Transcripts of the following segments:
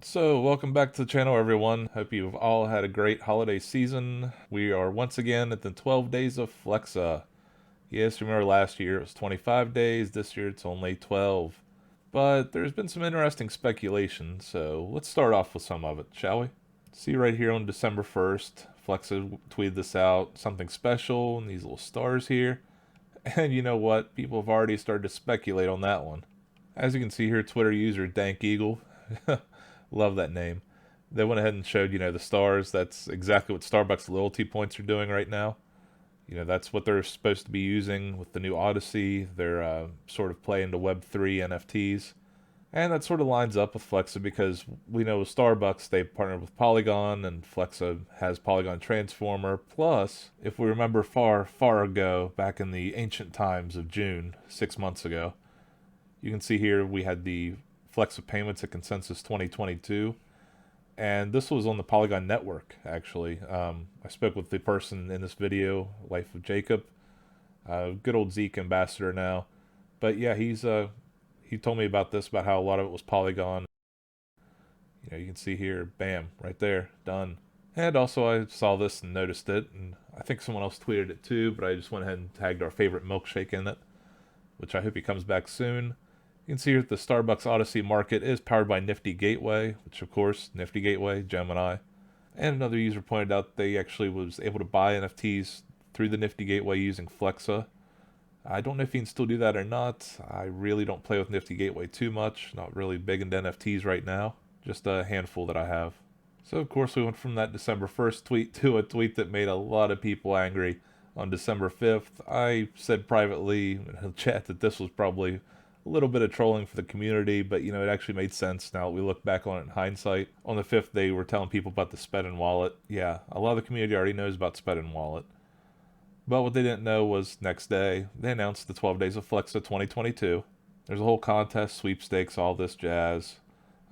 So, welcome back to the channel, everyone. Hope you've all had a great holiday season. We are once again at the 12 Days of Flexa. Yes, remember last year it was 25 days, this year it's only 12. But there's been some interesting speculation, so let's start off with some of it, shall we? See right here on December 1st, Flexa tweeted this out, something special, and these little stars here. And you know what? People have already started to speculate on that one. As you can see here, Twitter user Dank Eagle. Love that name. They went ahead and showed, the stars. That's exactly what Starbucks loyalty points are doing right now. That's what they're supposed to be using with the new Odyssey. They're sort of playing to Web3 NFTs. And that sort of lines up with Flexa because we know with Starbucks, they partnered with Polygon, and Flexa has Polygon Transformer. Plus, if we remember far, far ago, back in the ancient times of June, 6 months ago, you can see here we had the Flexa payments at Consensus 2022, and this was on the Polygon network. Actually, I spoke with the person in this video, Life of Jacob, good old Zeke ambassador now. But yeah, he told me about this, about how a lot of it was Polygon. You can see here, bam, right there, done. And also, I saw this and noticed it, and I think someone else tweeted it too. But I just went ahead and tagged our favorite milkshake in it, which I hope he comes back soon. You can see here that the Starbucks Odyssey market is powered by Nifty Gateway, which of course, Nifty Gateway, Gemini. And another user pointed out they actually was able to buy NFTs through the Nifty Gateway using Flexa. I don't know if you can still do that or not. I really don't play with Nifty Gateway too much. Not really big into NFTs right now. Just a handful that I have. So of course we went from that December 1st tweet to a tweet that made a lot of people angry. On December 5th, I said privately in the chat that this was probably a little bit of trolling for the community, but it actually made sense now that we look back on it in hindsight. On the 5th, they were telling people about the Spedn wallet. Yeah, a lot of the community already knows about Spedn wallet. But what they didn't know was next day, they announced the 12 Days of Flexa 2022. There's a whole contest, sweepstakes, all this jazz.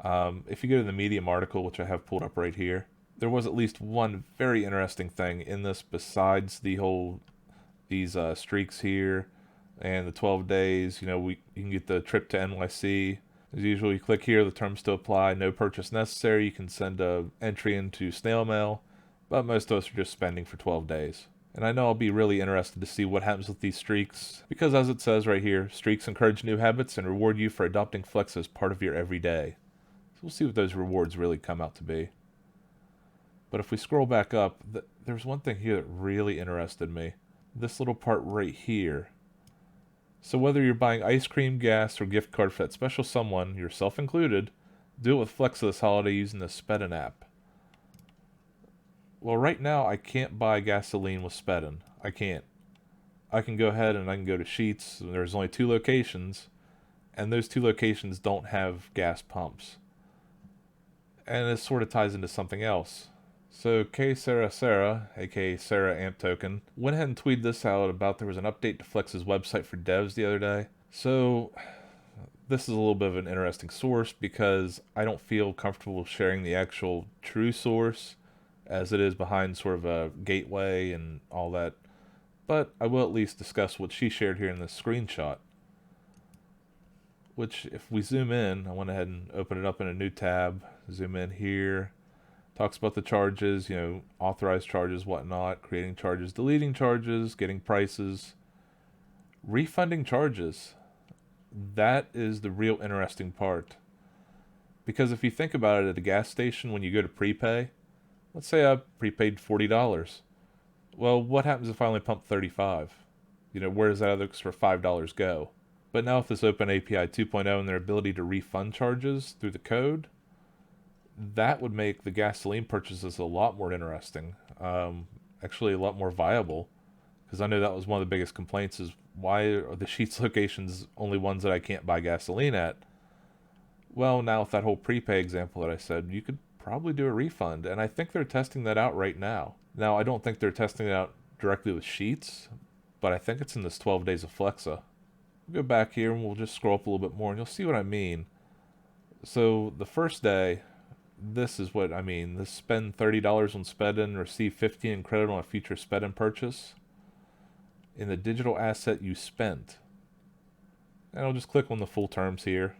If you go to the Medium article, which I have pulled up right here, there was at least one very interesting thing in this besides these streaks here and the 12 days. You can get the trip to NYC. As usual, you click here, the terms to apply, no purchase necessary. You can send a entry into snail mail, but most of us are just spending for 12 days. And I know I'll be really interested to see what happens with these streaks, because as it says right here, streaks encourage new habits and reward you for adopting Flex as part of your everyday. So we'll see what those rewards really come out to be. But if we scroll back up, there's one thing here that really interested me. This little part right here. So whether you're buying ice cream, gas, or gift card for that special someone, yourself included, do it with Flex this holiday using the Spedn app. Well, right now I can't buy gasoline with Spedn. I can't. I can go ahead and I can go to Sheetz. There's only 2 locations, and those 2 locations don't have gas pumps. And this sort of ties into something else. So K Sarah, aka Sarah Amp Token, went ahead and tweeted this out about there was an update to Flex's website for devs the other day. So this is a little bit of an interesting source because I don't feel comfortable sharing the actual true source as it is behind sort of a gateway and all that. But I will at least discuss what she shared here in this screenshot. Which, if we zoom in, I went ahead and open it up in a new tab, zoom in here, talks about the charges, authorized charges, whatnot, creating charges, deleting charges, getting prices, refunding charges. That is the real interesting part. Because if you think about it at a gas station when you go to prepay, let's say I prepaid $40. Well, what happens if I only pump 35? Where does that other extra $5 go? But now with this OpenAPI 2.0 and their ability to refund charges through the code, that would make the gasoline purchases a lot more interesting. Actually, a lot more viable. Because I know that was one of the biggest complaints is why are the Sheetz locations only ones that I can't buy gasoline at? Well, now with that whole prepay example that I said, you could probably do a refund. And I think they're testing that out right now. Now, I don't think they're testing it out directly with Sheetz, but I think it's in this 12 Days of Flexa. We'll go back here and we'll just scroll up a little bit more and you'll see what I mean. So the first day, this is what I mean. This spend $30 on Spedn, receive 15 in credit on a future Spedn purchase in the digital asset you spent. And I'll just click on the full terms here.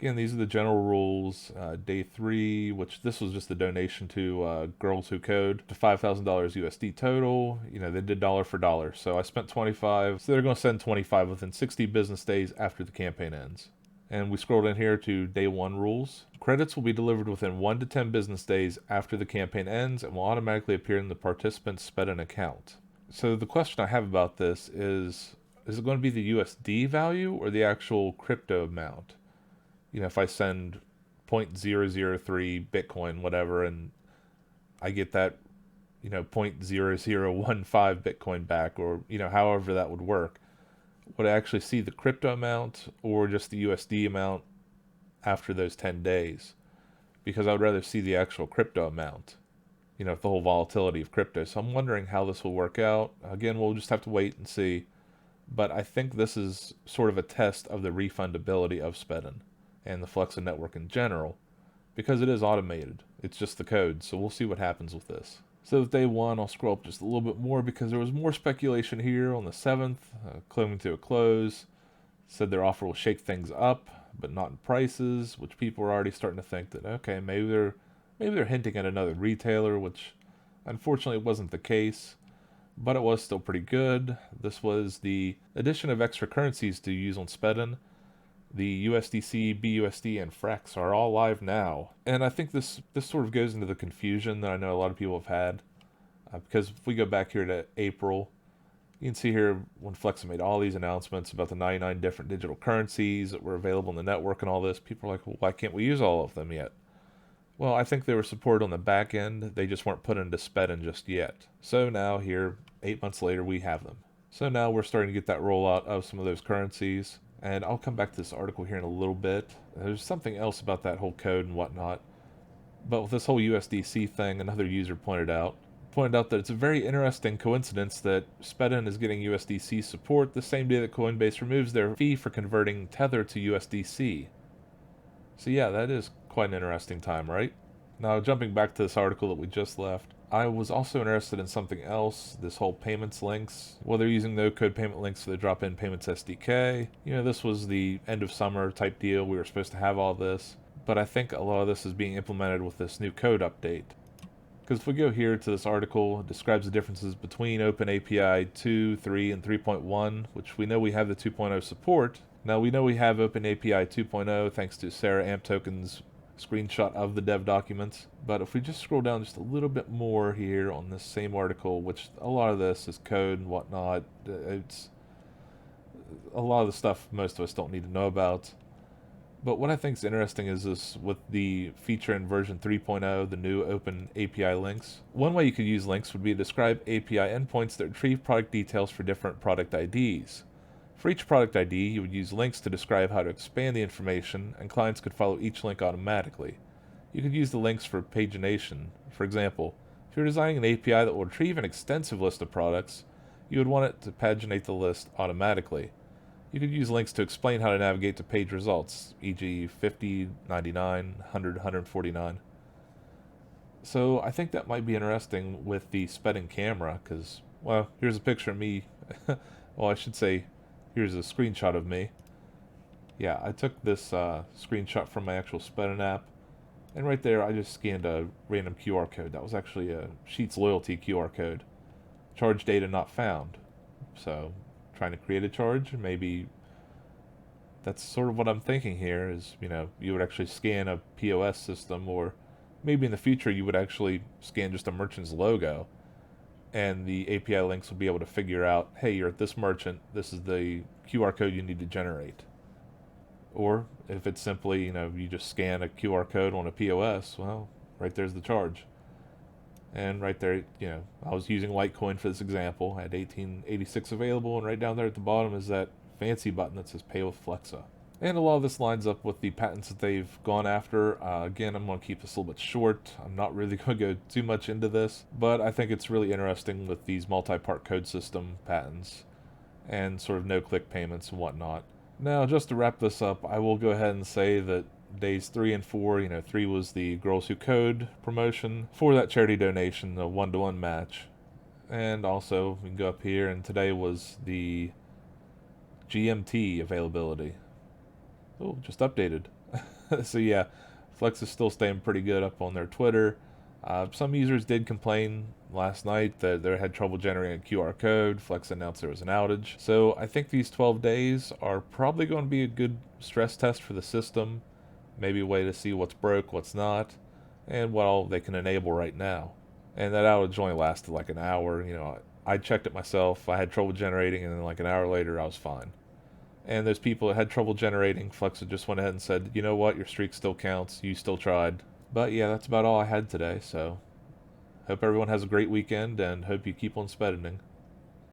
Again, these are the general rules. Day 3, which this was just a donation to Girls Who Code, to $5,000 USD total. They did dollar for dollar. So I spent 25, so they're going to send 25 within 60 business days after the campaign ends. And we scrolled in here to day 1 rules. Credits will be delivered within 1 to 10 business days after the campaign ends and will automatically appear in the participant's Spedn account. So the question I have about this is it going to be the USD value or the actual crypto amount? If I send 0.003 Bitcoin, whatever, and I get that, 0.0015 Bitcoin back, or, however that would work, would I actually see the crypto amount or just the USD amount after those 10 days? Because I would rather see the actual crypto amount, the whole volatility of crypto. So I'm wondering how this will work out. Again, we'll just have to wait and see. But I think this is sort of a test of the refundability of Spedn and the Flexa network in general, because it is automated. It's just the code, so we'll see what happens with this. So with day 1, I'll scroll up just a little bit more because there was more speculation here on the 7th, coming to a close. Said their offer will shake things up, but not in prices, which people are already starting to think that, okay, maybe they're hinting at another retailer, which unfortunately wasn't the case, but it was still pretty good. This was the addition of extra currencies to use on Spedn. The USDC, BUSD, and Frex are all live now. And I think this sort of goes into the confusion that I know a lot of people have had. Because if we go back here to April, you can see here when Flexa made all these announcements about the 99 different digital currencies that were available in the network and all this, people are like, well, why can't we use all of them yet? Well, I think they were supported on the back end. They just weren't put into Spedn just yet. So now here, 8 months later, we have them. So now we're starting to get that rollout of some of those currencies. And I'll come back to this article here in a little bit. There's something else about that whole code and whatnot. But with this whole USDC thing, another user pointed out that it's a very interesting coincidence that Spedn is getting USDC support the same day that Coinbase removes their fee for converting Tether to USDC. So yeah, that is quite an interesting time, right? Now, jumping back to this article that we just left, I was also interested in something else, this whole payments links. Well, they're using no-code payment links for the drop-in payments SDK. This was the end of summer type deal. We were supposed to have all this. But I think a lot of this is being implemented with this new code update. Because if we go here to this article, it describes the differences between OpenAPI 2, 3, and 3.1, which we know we have the 2.0 support. Now, we know we have OpenAPI 2.0 thanks to Sarah Amtoken's screenshot of the dev documents. But if we just scroll down just a little bit more here on this same article, which a lot of this is code and whatnot, it's a lot of the stuff most of us don't need to know about. But what I think is interesting is this with the feature in version 3.0, the new Open API links. One way you could use links would be to describe API endpoints that retrieve product details for different product IDs. For each product ID, you would use links to describe how to expand the information, and clients could follow each link automatically. You could use the links for pagination. For example, if you're designing an API that will retrieve an extensive list of products, you would want it to paginate the list automatically. You could use links to explain how to navigate to page results, e.g. 50, 99, 100, 149. So I think that might be interesting with the Spedn camera, because, well, here's a picture of me. Well, I should say, here's a screenshot of me. Yeah, I took this screenshot from my actual Spedn app, and right there I just scanned a random QR code. That was actually a Sheetz loyalty QR code. Charge data not found. So, trying to create a charge, maybe that's sort of what I'm thinking here is, you would actually scan a POS system, or maybe in the future you would actually scan just a merchant's logo, and the API links will be able to figure out, hey, you're at this merchant, this is the QR code you need to generate. Or if it's simply, you just scan a QR code on a POS, well, right there's the charge. And right there, I was using Litecoin for this example. I had 1886 available, and right down there at the bottom is that fancy button that says Pay with Flexa. And a lot of this lines up with the patents that they've gone after. Again, I'm going to keep this a little bit short. I'm not really going to go too much into this, but I think it's really interesting with these multi-part code system patents and sort of no-click payments and whatnot. Now, just to wrap this up, I will go ahead and say that days 3 and 4, 3 was the Girls Who Code promotion for that charity donation, the 1-to-1 match. And also, we can go up here, and today was the GMT availability. Oh, just updated. So yeah, Flex is still staying pretty good up on their Twitter. Some users did complain last night that they had trouble generating a QR code. Flex announced there was an outage. So I think these 12 days are probably going to be a good stress test for the system. Maybe a way to see what's broke, what's not, and what all they can enable right now. And that outage only lasted like an hour. I checked it myself. I had trouble generating, and then like an hour later, I was fine. And those people that had trouble generating, Flexa just went ahead and said, you know what, your streak still counts. You still tried. But yeah, that's about all I had today. So hope everyone has a great weekend and hope you keep on speddening.